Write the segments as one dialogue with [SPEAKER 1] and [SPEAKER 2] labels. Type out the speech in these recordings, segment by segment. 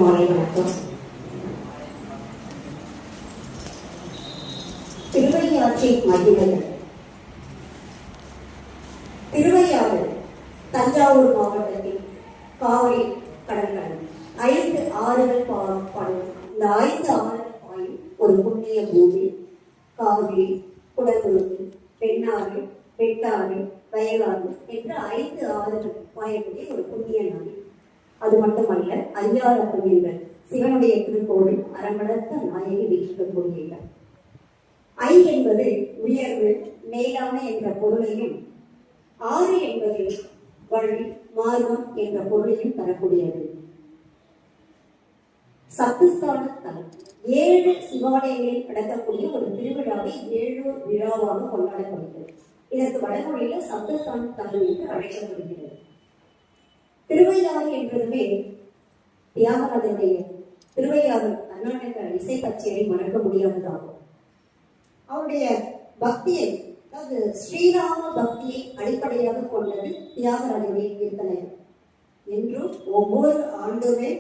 [SPEAKER 1] மாலை வணக்கம். திருவையாற்றை மகிழ்கள். திருவையாறு தஞ்சாவூர் மாவட்டத்தில் காவிரி கடற்கரை 5 ஆறுகள் பாயும். இந்த 5 ஆறுகள் பாயும் ஒரு புண்ணிய பூமி. காவிரி, குடகுருவி, பெண்ணாறு, வெட்டாறு, வயலாறு என்ற 5 ஆறுகள் பாயக்கூடிய ஒரு புண்ணிய நதி. அது மட்டுமல்ல, ஐயாரப்பன் என்ற சிவனுடைய திருக்கோவில் அறமளத்த நாயகி வீட்டிற்கக்கூடிய இடம். ஐ என்பது உயர்வு, மேலாண்மை என்ற பொருளையும், ஆறு என்பது வழி, மார்க்கம் என்ற பொருளையும் தரக்கூடியது. சத்துஸ்தான தலம் 7 சிவாலயங்களில் நடக்கக்கூடிய ஒரு திருவிழாவை ஏழூர் விழாவாக கொண்டாடப்படுகிறது. இதற்கு வடமொழியில சத்துஸ்தான தலம் என்று அழைக்கப்படுகிறது. திருவையாறு என்பதுமே தியாகராஜனுடைய திருவையாறு கர்நாடக இசை கச்சேரி மறக்க முடியாததாகும். அவருடைய பக்தியை, அதாவது ஸ்ரீராம பக்தியை அடிப்படையாக கொண்டது தியாகராஜனுடைய கீர்த்தனை. என்றும் ஒவ்வொரு ஆண்டுமே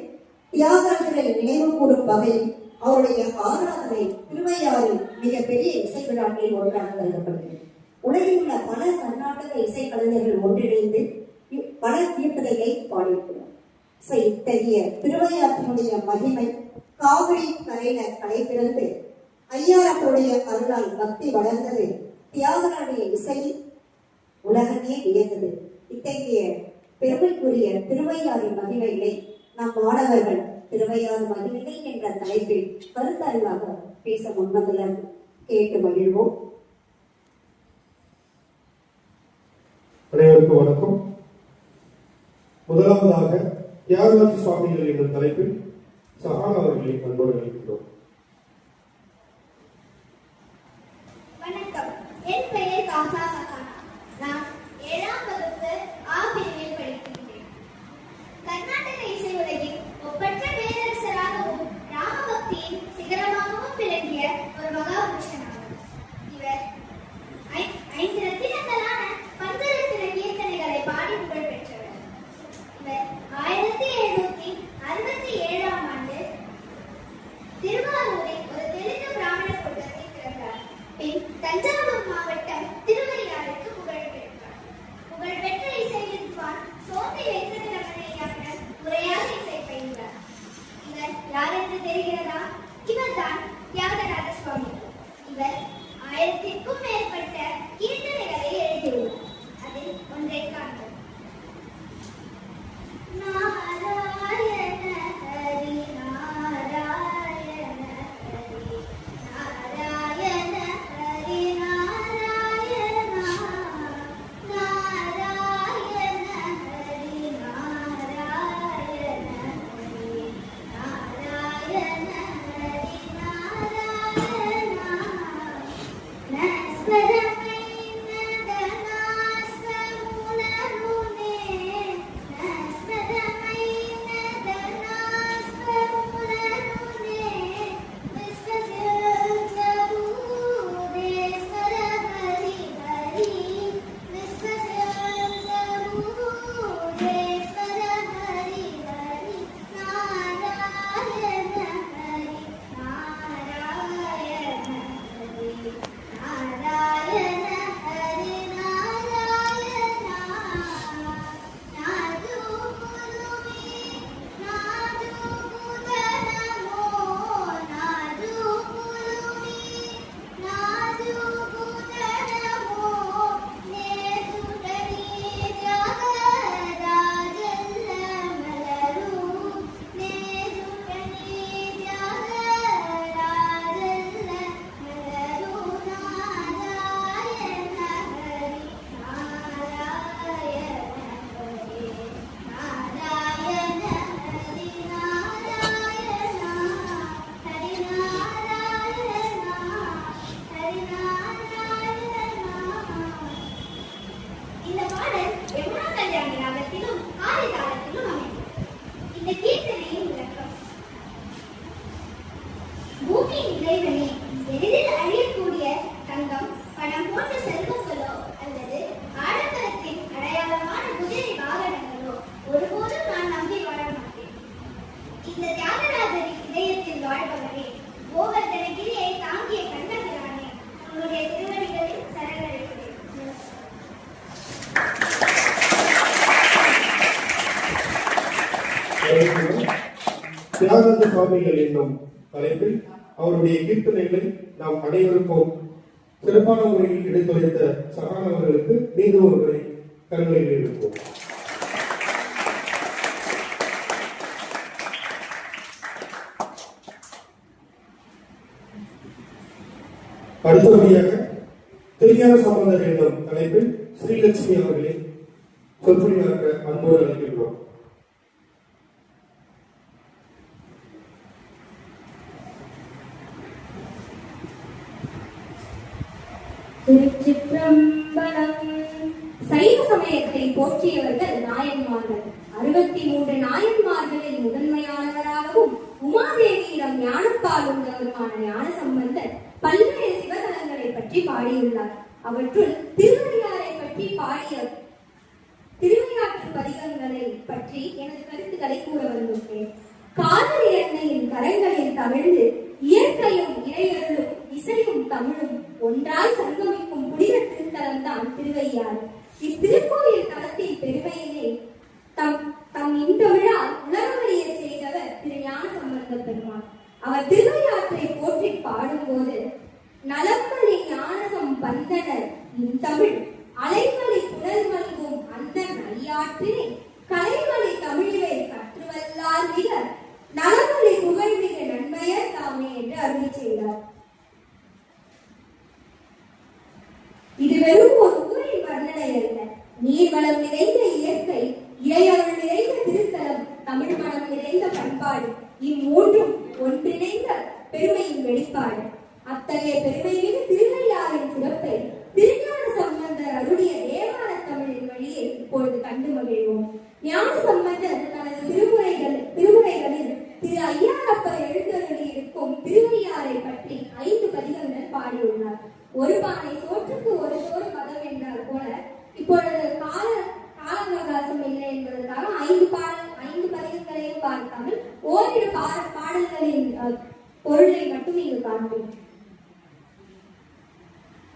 [SPEAKER 1] தியாகராஜரை நினைவு கூறும் வகையில் அவருடைய ஆராதனை திருவையாறில் மிகப்பெரிய இசை விழாக்களில் ஒன்றாக கருதப்படுகிறது. உலகில் உள்ள பல கர்நாடக இசை கலைஞர்கள் ஒன்றிணைந்து பல கீர்த்தனைகளை பாடியிருக்கிறார். இத்தகைய திருவையாற்றினுடைய மகிமை காவிரி கரையில கலை பிறந்து ஐயாரப்பருடைய அருளால் பக்தி வளர்ந்தது. தியாகராஜனுடைய இசையில் உலகமே வியந்தது. இத்தகைய பெருமைக்குரிய திருவையாறின் மகிமைகளை நம் மாணவர்கள் திருவையாறு மகிமைகள் என்ற தலைப்பில் கருத்தறிவாக பேச முன்வந்துள்ள கேட்டு மகிழ்வோம்.
[SPEAKER 2] அனைவருக்கும் வணக்கம். முதலாவதாக தியாகராஜ சுவாமிகள் என்ற தலைப்பில் சஹானா அவர்களை அன்போடு அழைக்கிறோம்.
[SPEAKER 3] வணக்கம். என் பெயர் காசா சஹானா. நான் 7ஆம் வகுப்பு ஆ பிரிவில் படிக்கின்றேன். கர்நாடக இசை உலகில் ஒப்பற்ற பேரரசராகவும் ராமபக்தியின் சிகரமாகவும் விளங்கிய ஒரு மகாபுருஷனாகும். இவர் 5 ரத்தினங்களான பஞ்சரத்தின கீர்த்தனைகளை பாடி புகழ் பெற்றவர். இவர் 1767ஆம் ஆண்டு திருவாரூரில் ஒரு தெலுங்கு பிராமண குடும்பத்தில் பிறந்தார். பின் தஞ்சாவூர் மாவட்டம் திருவையாறுக்கு புகழ் பெற்றார். புகழ்பெற்ற இசை வித்வான் சோமி வெங்கடரமணையாவுடன் முறையாக இசை பயின்றார். இவர் யார் என்று தெரிகிறதா? இவர்தான் தியாகராஜ சுவாமிகள். இவர் 1000க்கும் மேற்பட்ட கீர்த்தனைகளை எழுதியுள்ளார். அதில் ஒன்றை காண்போம். நாராயண ஹரி நாராயண ஹரி நாராயண ஹரி நாராயண நாராயண ஹரி நாராயண ஹரி நாராயண ஹரி நாராயண இந்த தியாகராஜரின் இதயத்தில் வாழ்பவரே, கோவர்தனகிரியை தாங்கிய கண்ணபிரானே, உங்களுடைய திருவடிகளில் சரணடைகிறேன்.
[SPEAKER 2] தியாகராஜ சுவாமிகள் என்னும் தலைப்பில் அவருடைய கீர்த்தனைகளை நாம் அனைவருக்கும் சிறப்பான முறையில் எடுத்துரைத்த சகான அவர்களுக்கு மீண்டும் ஒரு முறை கருணையில் இருப்போம். அடுத்தபடியாக திருஞான சம்பந்தர் என்னும் தலைப்பில் ஸ்ரீலட்சுமி அவர்களை சொற்பொழிவாக்க அன்போடு அழைக்கின்றோம்.
[SPEAKER 4] திருச்சிற்றம்பலம். சைவ சமயத்தை போற்றியவர்கள் நாயன்மார்கள். 63 நாயன்மார்களில் முதன்மையானவராகவும் உமாதேவியிடம் ஞானப்பால் உண்டவருமான ஞான சம்பந்தர் பல்வேறு சிவதலங்களை பற்றி பாடியுள்ளார். அவற்றுள் திருவையாரை பற்றி பாடிய திருவையாற்று பதிகங்களை பற்றி எனது கருத்துக்களை கூற வந்துள்ளேன். காவிரி எண்ணெயின் கரங்களில் தவிழ்ந்து இயற்கையும் இறையருளும் இசையும் தமிழும் ஒன்றாய் சங்கமிக்கும் புனித திருத்தலம் தான் திருவையாறு. இத்திருக்கோயில் தலத்தின் பெருமையிலே தம் இந்த விழா உலகமறிய செய்தவர் திரு ஞான சம்பந்த பெருமான். அவர் திருவையாற்றை போற்றி பாடும்போது நலமணி ஞானசம் பந்தனர் தமிழ் அலைமலை புனல் மல்கும் அந்த நையாற்றினை கலைமலை தமிழிலை கற்றுவல்லார் மிக நலமலை புகழ்மிகு நன்மையர் தாமே என்று அருளி செய்தார். இது வெறும் ஒரு ஊரின் வர்ணனை அல்ல. நீர்வளம் நிறைந்த இயற்கை, இறையருள் நிறைந்த திருத்தலம், தமிழ் மனம் நிறைந்த பண்பாடு, இம்மூன்றும் ஒன்றிணைந்த பெருமையின் வெளிப்பாடு. அத்தகைய பெருமை மிகு திருவையாறின் சிறப்பை திருஞான சம்பந்தர் அருளிய தேவார தமிழின் வழியே இப்பொழுது கண்டு மகிழ்வோம். ஞான சம்பந்தர் தனது திருமுறைகளில் திரு ஐயாரப்பர் எழுந்தருளி இருக்கும் திருவையாரை பற்றி 5 பதிகங்கள் பாடியுள்ளார். ஒரு பானை சோற்றுக்கு ஒரு சோறு பதம் என்றால் போல இப்பொழுது கால அவகாசம் இல்லை என்பதற்காக 5 பதிகங்களையும் பார்க்காமல் ஓரிரு பாடல்களின் பொருளை மட்டும் இங்கு காண்போம்.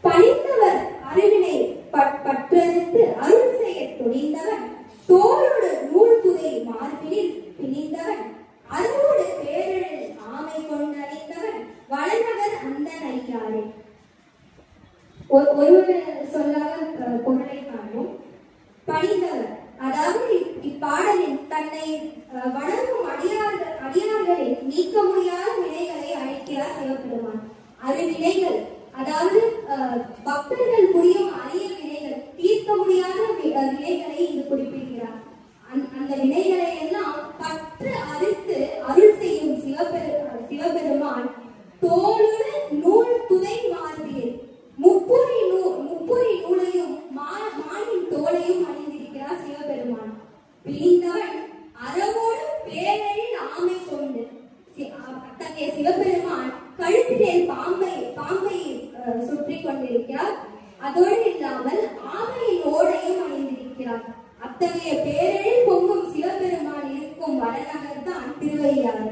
[SPEAKER 4] பணிந்தவர் அறிவினை பற்றறுத்து அருள் செய்ய துணிந்தவன், தோளோடு நூல் துதை மார்பினில் பிணிந்தவன், அருளோடு பேரழில் ஆமை கொண்டறிந்தவன், வளநகர் அந்த நையாரே. ஒரு சொல்லாக பொருளை காணும். பணிந்தவர், அதாவது இப்பாடலில் தன்னை வணங்கும் அடியார்களை நீக்க முடியாத வினைகளை அழைக்கிறார் சிவபெருமான். அது வினைகள், அதாவது பக்தர்கள் புரியும் அரிய வினைகள், தீர்க்க முடியாத வினைகளை இங்கு குறிப்பிடுகிறார். அந்த வினைகளை எல்லாம் பற்று அறுத்து அருள் செய்யும் சிவபெருமான் தோளுடு நூல் துதை மார்பில் முப்புரி நூலையும் மானின் தோலையும் அணிந்திருக்கிறார் சிவபெருமான். பிரிந்தவன் அறவோடு பேரழில் ஆமை கொண்டு அத்தகைய சிவபெருமான் கழுத்திலே பாம்பை சுற்றி கொண்டிருக்கிறார். அதோடு இல்லாமல் ஆமையின் ஓடையும் அணிந்திருக்கிறார். அத்தகைய பேரழில் பொங்கும் சிவபெருமான் இருக்கும் வடநகர் தான் திருவையாறு.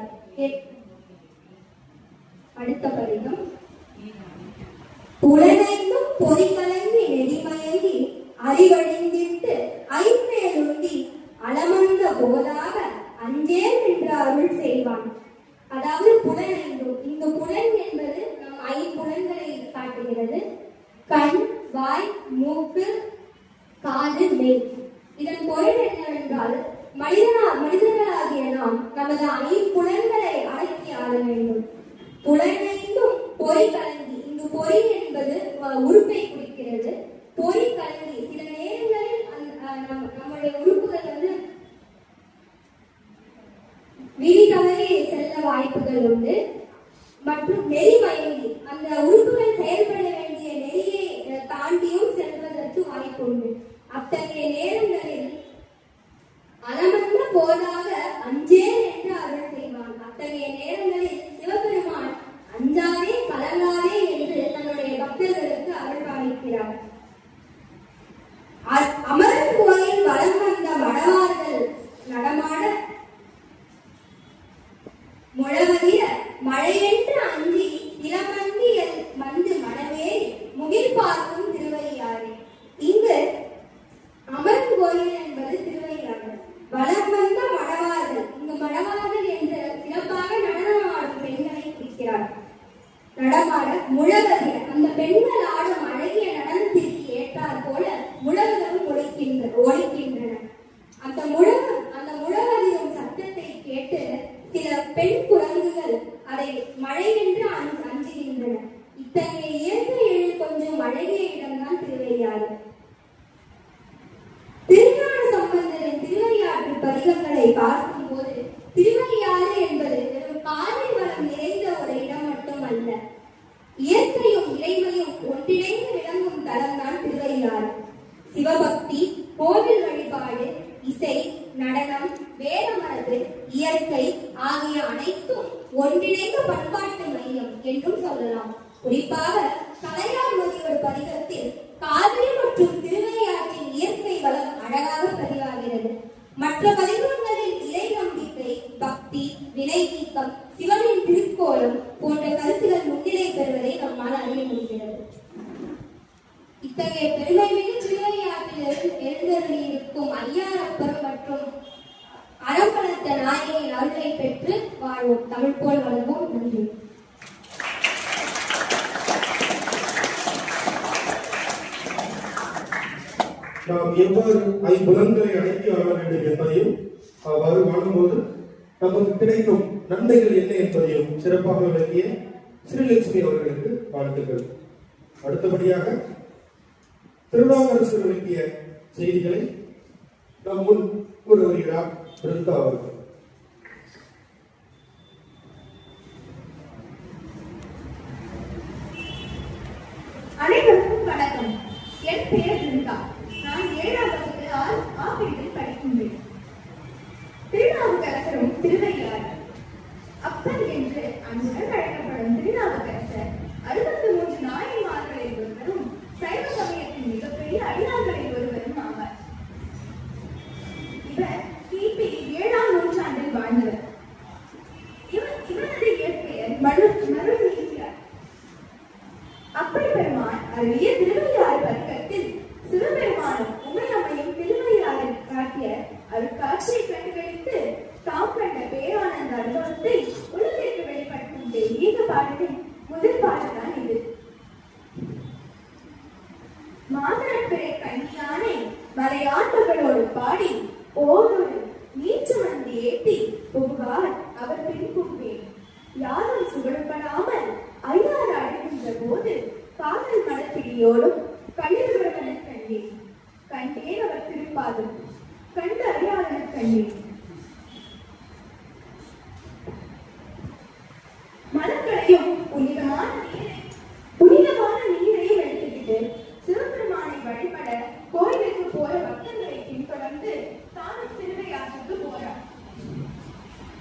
[SPEAKER 4] அடுத்த பதிகம். புலனைந்தும் பொறிகலங்கி நெறிமயங்கி அறிவழிந்திட்டு ஐம்பேருந்தி அளமந்த போதாக அஞ்சேல் என்று அருள் செய்வான். அதாவது புலனைந்தும், இந்த புலன் என்பது நம் 5 புலன்களை காட்டுகிறது. கண், வாய், மூக்கு, காது, மெய். இதன் பொருள் என்னவென்றால் மனிதர்களாகிய நாம் நமது 5 புலன்களை அடக்கி ஆள வேண்டும். புலனைந்தும் பொறி கலங்கி, இந்த பொறி என்பது உறுப்பை குறிக்கிறது. பொறி கலங்கி, சில நேரங்களில் நம்முடைய உறுப்புகள் விதி தவறி செல்ல வாய்ப்புகள் உண்டு. மற்றும் நெறி மயங்கி, அந்த உறுப்புகள் செயல்பட வேண்டிய நெறியை தாண்டியும் செல்வதற்கு வாய்ப்பு உண்டு. அத்தகைய நேரங்களில் அளமந்த போதாக அஞ்சேல் என்று அருள் செய்வான். அத்தகைய நேரங்களில் சிவபெருமான் அஞ்சாதே கலங்காதே என்று தன்னுடைய பக்தர்களுக்கு அருள் பாலிக்கிறார். அமரன் கோயில் வலம் வந்த மடவார்கள் நடமாட முழவதிர மழையென்று அஞ்சி சிலமந்தியல் மந்து மனமே முகில் பார்க்கும் திருவையாறு. இங்கு அமர்ந்து கோயில் என்பது திருவையாறு. வலம் வந்த மணவார்கள், இங்கு மணவார்கள் என்று சிறப்பாக நடனமாடும் பெண்களை குறிக்கிறார். நடமாட முழவதிர, அந்த பெண்கள் ஆடும் அழகிய நடனத்திற்கு ஏற்றார் போல முழவுகளும் ஒலிக்கின்றன. அந்த முழவதிரும் சத்தத்தை கேட்டு சில பெண் குரங்குகள் அதை மழைவென்று அஞ்சுகின்றன. இத்தகைய இயற்கை எழில் கொஞ்சம் அழகிய இடம்தான் திருவையாறு. திருஞான சம்பந்தரின் திருவையாற்று பதிகங்களை பார்க்கும் போது திருவையாறு என்பது வெறும் காவிரி வளம் நிறைந்த ஒரு இடம் மட்டும் அல்ல, இயற்கையும் இறைமையும் ஒன்றிணைந்து விளங்கும் தலம்தான் திருவையாறு. சிவபக்தி, கோவில் வழிபாடு, இசை, நடனம், வேதமரபு, இயற்கை ஆகிய அனைத்தும் ஒன்றிணைந்த பண்பாட்டு மையம் என்றும் சொல்லலாம். குறிப்பாக கலையார் ஒரு பதிகத்தில் காவிரி மற்றும் திருவையாற்றின் இயற்கை வளம் அழகாக பதிவாகிறது. மற்ற பதிகங்களில் இறை நம்பிக்கை, பக்தி, வினை நீக்கம், சிவனின் திருக்கோலம் போன்ற கருத்துகள் முன்னிலை பெறுவதை நம்மால் அறிய முடிகிறது. இத்தகைய பெருமைமிகு திருவையாற்றில் எழுந்தருளியிருக்கும் ஐயாரப்பர் மற்றும் அறம்பலத்த நாயகியின் அருளை பெற்று வாழ்வோம். தமிழ் போல் வளர்வோம். நன்றி.
[SPEAKER 2] நாம் எவ்வாறு ஐம்புலன்களை அடக்கி வாழ வேண்டும் என்பதையும் அவ்வாறு வாழும்போது நமக்கு கிடைக்கும் நன்மைகள் என்ன என்பதையும் சிறப்பாக விளக்கிய ஸ்ரீலட்சுமி அவர்களுக்கு வாழ்த்துக்கள். அடுத்தபடியாக திருநாவுக்கரசர் விளக்கிய செய்திகளை நம் முன் கூற வருகிறார் பிருந்தா அவர்கள்.
[SPEAKER 5] அனைவருக்கும் வணக்கம். என் பெயர் பிருந்தா. நான் 7ஆம் வகுப்பு ஆப்பிரிக்கில் படிக்கின்றேன். திருநாவுக்கரசரும் திருவையாறு அப்பர் என்று அன்புடன் அழைக்கப்படும் திருநாவுக்கரசர் 63 நாயன்மார்களில் ஒருவரும் சைவ சமயத்தின் மிகப்பெரிய அடியார்களில் ஒருவரும் ஆவார். இவர் கிபி 7ஆம் நூற்றாண்டில் வாழ்ந்தவர். இவரது இயற்பெயர் மருள்கிறார். அப்பர் பெருமான் அருளிய திருவையாறு பதிகத்தில் சிவபெருமானும் உமையம்மையும் திருவையாறில் காட்டிய அருட்காட்சியை கண்டுகளித்து தாம் கண்ட பேரானந்த அனுபவத்தை உலகிற்கு வெளிப்படுத்தும் தெய்வீக பாடலின் முதல் பாடல்தான் இது. மாதரப்பிறை கண்ணியானை மலையாட்டங்களோடு பாடி ஓதொரு நீச்சமந்தி ஏற்றி புகார் அவர் பின்பும்பேன் யாரும் சுகழ்படாமல் ஐயாறு அடைகின்ற போது காதல் மனப்பிடியோடும் கழிவுகளென கண்டேன். கண்டேன் அவர் திருப்பாதும் கண்டு அறியாதன கண்டேன். மலர்களையும் புனிதமான நீரையும் எடுத்துக்கிட்டு சிவபெருமானை வழிபட கோயிலுக்கு போற பக்தர்களை பின்தொடர்ந்து தானும் திருவையாற்றுக்கு போறார்.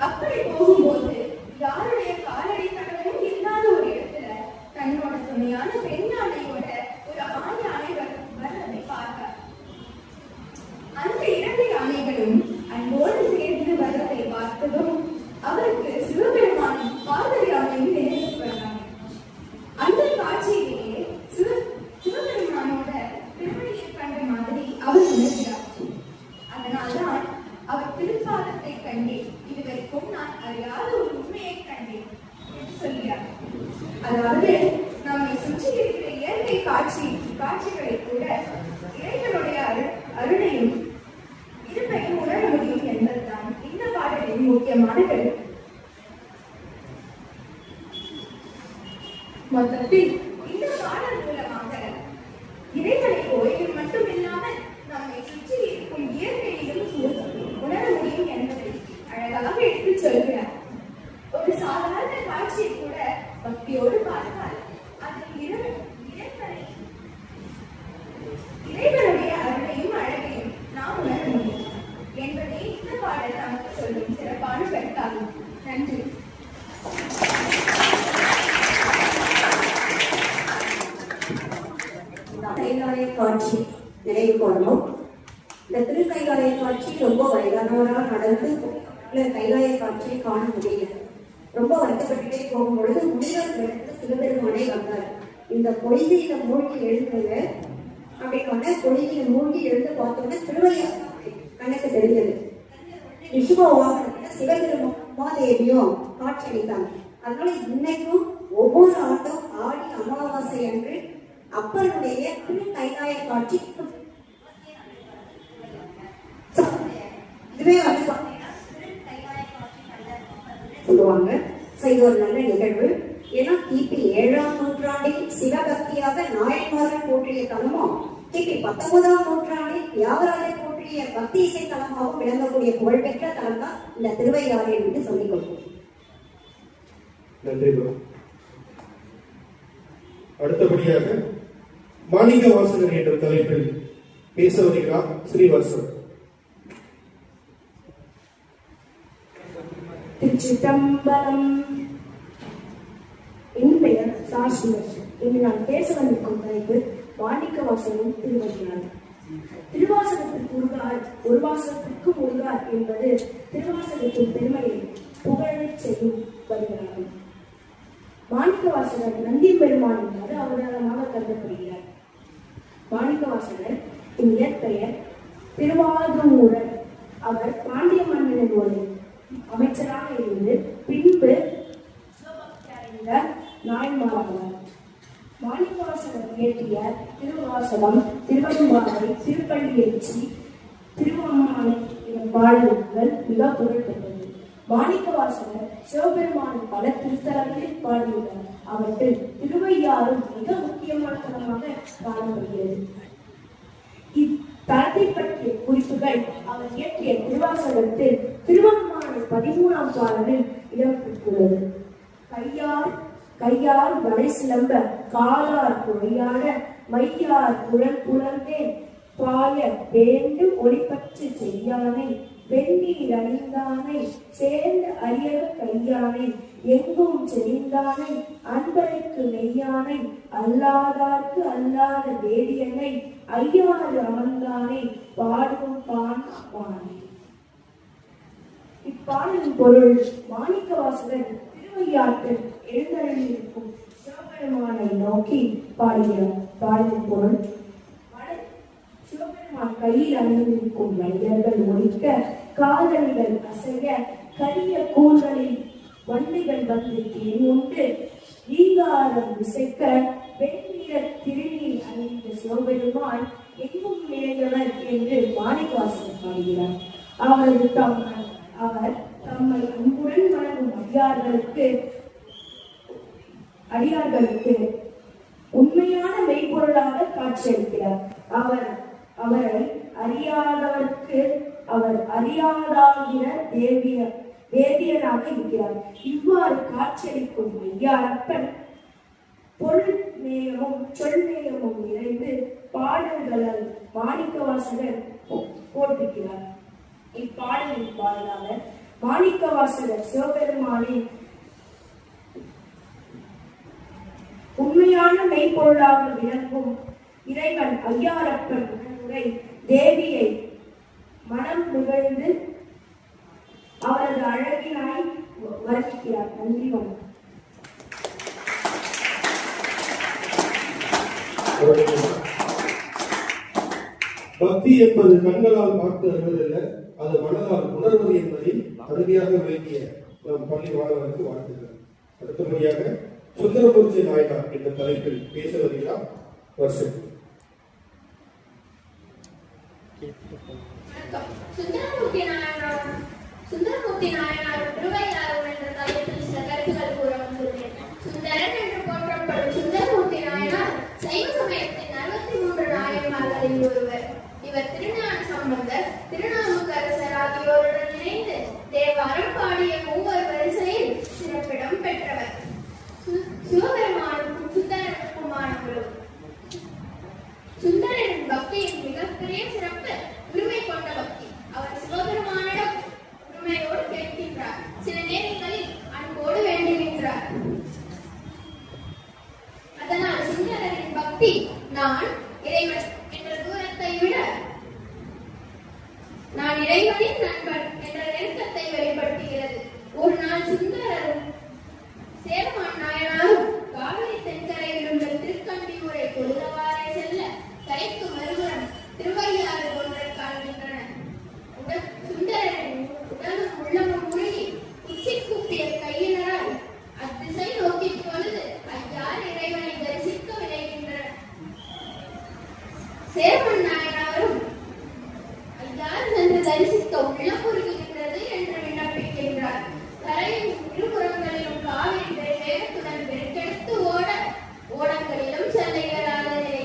[SPEAKER 5] அப்படி போகும்போது யாருடைய காலடி தடவையும் இல்லாத ஒரு இடத்துல தன்னோட துணையான பெண் யானையோட ஒரு ஆண் யானை வர்றதை பார்த்தார். அந்த 2 யானைகளும் அன்போடு சேர்ந்து வர்றதை பார்த்ததும் அவருக்கு சிவபெருமானும் காதல் யானையும் நினைவுக்கு வந்தாங்க. அந்த காட்சியிலேயே சிவபெருமானோட திருவடியை கண்ட மாதிரி அவர் உணர்கிறார். அதனால்தான் அவர் திருப்பாதத்தை கண்டேன், இதுவரைக்கும் நான் அறியாத ஒரு உண்மையை கண்டேன் என்று சொல்கிறார். அதாவது நம்மை சுற்றி இருக்கிற இயற்கை காட்சிகளை கூட இறைவனுடைய அருளையும் இருப்பையும் உணர முடியும் என்பதுதான் இந்த பாடலின் முக்கியமான கருத்து. மொத்தத்தில் இந்த பாடல் மூலமாக இறைவனை கோயிலில் மட்டுமில்லாமல் நம்மை சுற்றி இருக்கும் இயற்கையிலும் உணர முடியும் என்பதை அழகாக எடுத்துச் சொல்கிறார். ஒரு சாதாரண காட்சியை கூட பக்தியோடு பார்த்தால் அதில் இறைவனுடைய அருளையும் அழகையும் நாம் உணர முடியும் என்பதை இந்த பாடல் நமக்கு சொல்லும் சிறப்பான கருத்தாகும். நன்றி.
[SPEAKER 1] கைலாய காட்சி நினைவு கொள்ளணும். இந்த திருக்கைலாய காட்சி ரொம்ப வயதானவரால் நடந்து கைலாய காட்சியை காண முடியல. ரொம்ப வருத்தப்பட்டுட்டே போகும்பொழுது முனிவர் இடத்துல சிவபெருமானே வந்தார். இந்த பொய்கையில மூழ்கி எழுந்தது அப்படின்னு பொய்கையில மூழ்கி எழுந்து பார்த்தோம்னா திருவையார் கணக்கு தெரிஞ்சது. ரிஷப வாகனத்துல சிவபெருமாதேவியும் காட்சியளித்தாங்க. அதனால இன்னைக்கும் ஒவ்வொரு ஆண்டும் ஆடி அமாவாசை அன்று அப்பனுடைய திரு கைலாய காட்சி இதுவே சொல்லுவாங்க. இது ஒரு நல்ல நிகழ்வு. ஏன்னா கிபி 7ஆம் நூற்றாண்டில் சிவபக்தியாக நாயன்மார்கள் போற்றிய தலமும் கிபி 19ஆம் நூற்றாண்டில் தியாகராஜர் போற்றிய பக்தி இசை தலமாகவும் விளங்கக்கூடிய புகழ்பெற்ற தலம் தான் இந்த திருவையாறு என்று சொல்லிக் கொள்வோம்.
[SPEAKER 2] நன்றி. அடுத்தபடியாக மாணிக்க வாசகர் என்ற தலைப்பில் பேச வருகிறார் ஸ்ரீவத்சன்.
[SPEAKER 6] திருச்சிற்றம்பலம். என் பெயர் சாஸ்திரன். இன்று நான் பேச வந்திருக்கும் தலைப்பு மாணிக்க வாசகரும் திருவள்ளுவர். திருவாசகத்திற்கு முருகார் ஒரு வாசகத்திற்கு முருகார் என்பது திருவாசகத்தின் பெருமையை புகழச் செய்யும் வருகிறார்கள். மாணிக்க வாசகர் நந்தி பெருமான் என்பது அவதாரமாக கருதப்படுகிறார். மாணிக்க வாசகர் இயற்பெயர் திருவாதூரர். அவர் பாண்டிய மன்னனின் ஒரு அமைச்சராக இருந்து பின்பு அடைந்த நாயன்மாராவார். மாணிக்கவாசகர் இயற்றிய திருவாசகம், திருவெம்பாவை, திருப்பள்ளி எழுச்சி, திருவம்மானை எனும் பாடல்கள் மிக புகழ்பெற்றது. மாணிக்கவாசகர் சிவபெருமானின் பல திருத்தலங்களில் பாடியுள்ளார். அவற்றில் திருவையாறும் மிக முக்கியமான தலமாக காணப்படுகிறது. இத்தலத்தை பற்றிய குறிப்புகள் அவர் இயற்றிய திருவாசகத்தில் திருவம்மானை 13ஆம் பாடலில் இடம்பெற்றுள்ளது. கையார் வரை சிலம்ப காலார் குறையாட மையார் குழல் புலர்ந்தே பாய வேண்டு ஒளிப்பற்று செய்யானை வெந்நீர் அணிந்தானை சேர்ந்த அரியக கையானை எங்கும் செறிந்தானை அன்பருக்கு மெய்யானை அல்லாதார்க்கு அல்லாத வேதியனை ஐயாறு அமர்ந்தானை பாடும் பானை. இப்பாடலின் பொருள் மாணிக்கவாசகர் திருவையாற்றில் எழுந்தருளியிருக்கும் சிவபெருமானை நோக்கி பாடுகிறார். பாடலின் பொருள் சிவபெருமான் கையில் அணிந்திருக்கும் மனிதர்கள் ஒழிக்க காதலிகள் அசைய கரிய கூந்தலில் வண்டிகள் வந்து தேன் உண்டு ஈங்காரம் விசைக்க வெண்ணிற திருநீர் அணிந்த சிவபெருமான் எங்கும் நிறைந்தவர் என்று மாணிக்கவாசகர் பாடுகிறார். அவர் தம்மை அன்புடன் வணங்கும் அடியார்களுக்கு உண்மையான மெய்ப்பொருளாக காட்சியளிக்கிறார். அவரை அறியாதவர்க்கு அவர் அறியாதாகிற வேதியராக இருக்கிறார். இவ்வாறு காட்சியளிக்கும் ஐயாரப்பன் பொருள் நேயமும் சொல் நேயமும் நிறைந்து பாடல்களால் மாணிக்கவாசகர் போற்றுகிறார். இப்பாடலின் பாடலாளர் மாணிக்கவாசகர் சிவபெருமானின் உண்மையான மெய்ப்பொருளாக விளங்கும் இறைவன் ஐயாரப்பன் உரை தேவியை மனம் நிகழ்ந்து அவரது அழகினாய் வர்ணிக்கிறார். நன்றி.
[SPEAKER 2] பக்தி என்பது கண்களால் பார்த்து அறிவதில்லை, அது மனதால் உணர்வது என்பதை அருமையாக விளக்கிய நம் பள்ளி மாணவருக்கு வாழ்த்துக்கள். அடுத்தபடியாக சுந்தரமூர்த்தி நாயனார் என்ற தலைப்பில் பேச வருகிறார் வருஷம்.
[SPEAKER 3] சுந்தரமூர்த்தி நாயனார் திருவையாறு என்ற தலைப்பில் சில கருத்துக்கள் கூற வந்துள்ளேன். சுந்தரன் என்று போற்றப்படும் சுந்தரமூர்த்தி நாயனார் சைவ சமயத்தின் 63 நாயன்மார்களில் ஒருவர். இவர் திருஞான சம்பந்தர், திருநாவுக்கரசர் ஆகியோருடன் இணைந்து தேவாரம் பாடிய மூவர் வரிசையில் சிறப்பிடம் பெற்றவர். சிவபெருமானுக்கும் சுந்தரனுக்குமானவரும். சுந்தரனின் பக்தியின் மிகப்பெரிய சிறப்பு உரிமை கொண்ட பக்தி. அவர் சிவபெருமானிடம் உரிமையோடு கேட்கின்றார், சில நேரங்களில் அன்போடு வேண்டுகின்றார். அதனால் சுந்தரனின் பக்தி நான் இறைவன் என்ற தூரத்தை விட நான் இறைவனின் நண்பன் என்ற நெருக்கத்தை வெளிப்படுத்துகிறது. ஒரு நாள் சுந்தரரும் கூப்பிய கையினரால் அத்திசை நோக்கி பொழுது ஐயார் இறைவனை தரிசிக்க விளைகின்றனர். சேர்மன் நாயனாரும் ஐயார் சென்று தரிசிக்க உள்ளம் உருகுகின்றது என்று விண்ணப்பிக்கின்றார். கரையின் இருபுறங்களிலும் காவிரி வேகத்துடன் பெருக்கெடுத்து ஓட ஓடங்களிலும் செல்ல இயலாததே.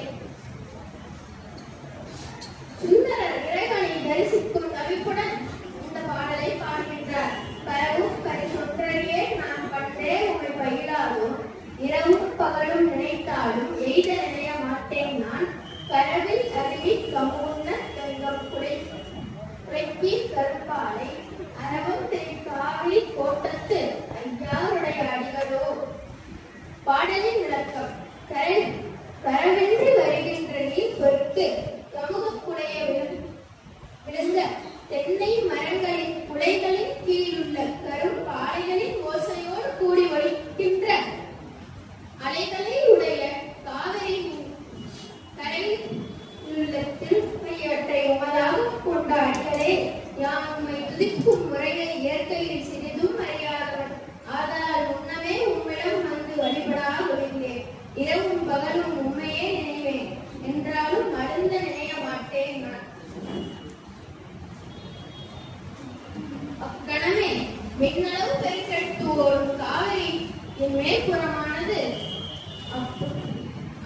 [SPEAKER 3] சுந்தரர் இறைவனை தரிசிக்கும் தவிப்புடன் இந்த பாடலை பாடுகின்றார். பரவும் பரிசொன்றையே நான் பண்டே உமை பயிலாலும் இரவும் பகலும் நினைத்தாலும் எய்த நினைய மாட்டேன் நான் கரவில் அருவி கமுன்ன தங்கம் குறைக்கி கருப்பாலை அரவம் திரு காவிரி கோட்டத்து ஐயாருடைய அடிகளோ. பாடலின் விளக்கம். கரவென்று வருகின்ற நீர் பொறுத்து சமூகக்குடைய விழுந்த தென்னை மரங்களின் குலைகளின் கீழுள்ள கரும் பாறைகளின் ஓசையோடு கூடி ஒலிக்கின்ற அலைகளை உடைய காவிரியின் கரையில் உள்ள திருப்பையற்றை உமதாக கொண்ட அடிகளே, யாம் உம்மை துதிக்கும் முறையை இயற்கையில் சிறிதும் அறியாதவன் ஆதலால் முன்னமே உம்மிடம் வந்து வழிபடா ஒழிந்தேன். இரவும் பகலும் உண்மையே நினைவேன் என்றாலும் மருந்த நினைய மாட்டேன் நான். அக்கணமே மின்னளவு பெருக்கெடுத்து ஓடும் காவிரி என் மேற்புறமானது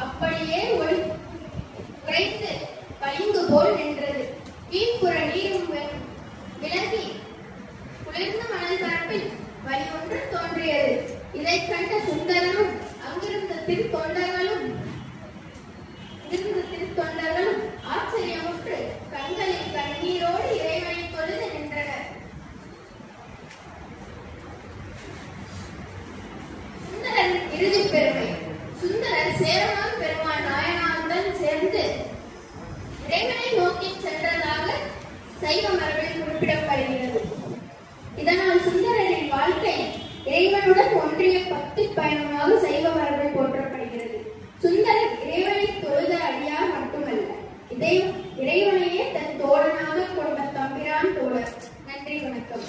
[SPEAKER 3] அப்படியே குறைத்து பளிங்கு போல் நின்றது. கீழ்ப்புற நீரும் விலகி குளிர்ந்த மணல் பரப்பில் வழி ஒன்று தோன்றியது. இதைக் கண்ட சுந்தரனும் அங்கிருந்த திருத்தொண்டர்களும் ஆச்சரியமுற்று கண்களில் கண்ணீரோடு இறைவனை தொழுது நின்றனர். சுந்தரன் இறுதி பெருமை. சுந்தரர் சேரமான் பெருமாள் நாயனாருடன் சேர்ந்து இறைவனை நோக்கி சென்றதாக சைவ மரபில் குறிப்பிடப்படுகிறது. இதனால் சுந்தரரின் வாழ்க்கை இறைவனுடன் ஒன்றிய பக்தி பயணமாக சைவ மரபில் போற்றப்படுகிறது. சுந்தரர் இறைவனை தொழுத அடியார் மட்டுமல்ல, இறைவனையே தன் தோழனாக கொண்ட தம்பிரான் தோழர். நன்றி, வணக்கம்.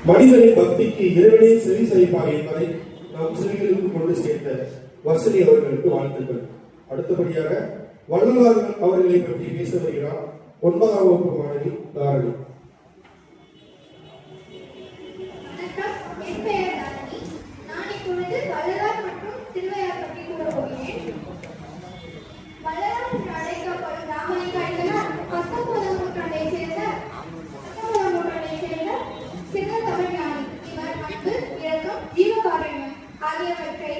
[SPEAKER 2] மனிதனின் பக்திக்கு இறைவனே செவி சாய்ப்பார் என்பதை நாம் சிறுகளுக்கு கொண்டு சேர்த்த வசதி அவர்களுக்கு வாழ்த்துக்கள். அடுத்தபடியாக வள்ளலார் அவர்களை பற்றி பேச வருகிறார் 9ஆம் வகுப்பு மாணவி தாரணி.
[SPEAKER 3] வணக்கம், என் பெயர் தாரணி. நான் இப்பொழுது வள்ளலார் மற்றும் திருவையார் பற்றி கூற போகிறேன். வள்ளலார் என்று அழைக்கப்படும் ராமலிங்க அடிகளார் 19ஆம் நூற்றாண்டை சேர்ந்த சிறந்த தமிழ்ஞானி. இவர் அன்பு, இரக்கம், ஜீவகாருண்யம் ஆகியவற்றை